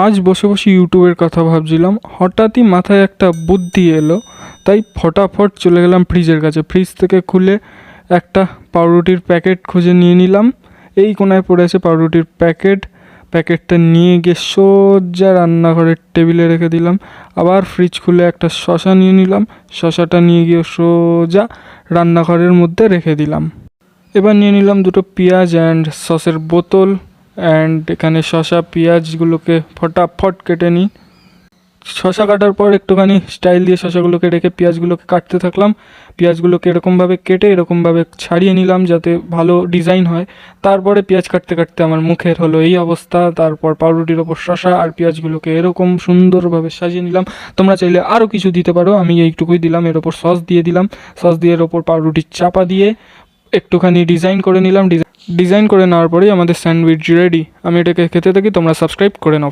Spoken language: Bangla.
আজ বসে বসে ইউটিউবের কথা ভাবছিলাম, হঠাৎই মাথায় একটা বুদ্ধি এলো। তাই ফটাফট চলে গেলাম ফ্রিজের কাছে। ফ্রিজ থেকে খুলে একটা পাউরুটির প্যাকেট খুঁজে নিয়ে নিলাম। এই কোনায় পড়ে আছে পাউরুটির প্যাকেটটা নিয়ে গিয়ে সোজা রান্নাঘরের টেবিলে রেখে দিলাম। আবার ফ্রিজ খুলে একটা শশা নিয়ে নিলাম, শশাটা নিয়ে গিয়ে সোজা রান্নাঘরের মধ্যে রেখে দিলাম। এবার নিয়ে নিলাম দুটো পেঁয়াজ অ্যান্ড সসের বোতল, অ্যান্ড এখানে শসা পেঁয়াজগুলোকে ফটাফট কেটে নিই। শসা কাটার পর একটুখানি স্টাইল দিয়ে শসাগুলোকে রেখে পেঁয়াজগুলোকে কাটতে থাকলাম। পেঁয়াজগুলোকে এরকমভাবে কেটে এরকমভাবে ছাড়িয়ে নিলাম যাতে ভালো ডিজাইন হয়। তারপরে পেঁয়াজ কাটতে কাটতে আমার মুখের হলো এই অবস্থা। তারপর পাউরুটির ওপর শসা আর পেঁয়াজগুলোকে এরকম সুন্দরভাবে সাজিয়ে নিলাম। তোমরা চাইলে আরও কিছু দিতে পারো, আমি এইটুকুই দিলাম। এর ওপর সস দিয়ে দিলাম, সস দিয়ে এর ওপর পাউরুটির চাপা দিয়ে একটুখানি ডিজাইন করে নিলাম। ডিজাইন করে নেওয়ার পরেই আমাদের স্যান্ডউইচ রেডি। আমি এটাকে খেতে থাকি, তোমরা সাবস্ক্রাইব করে নাও।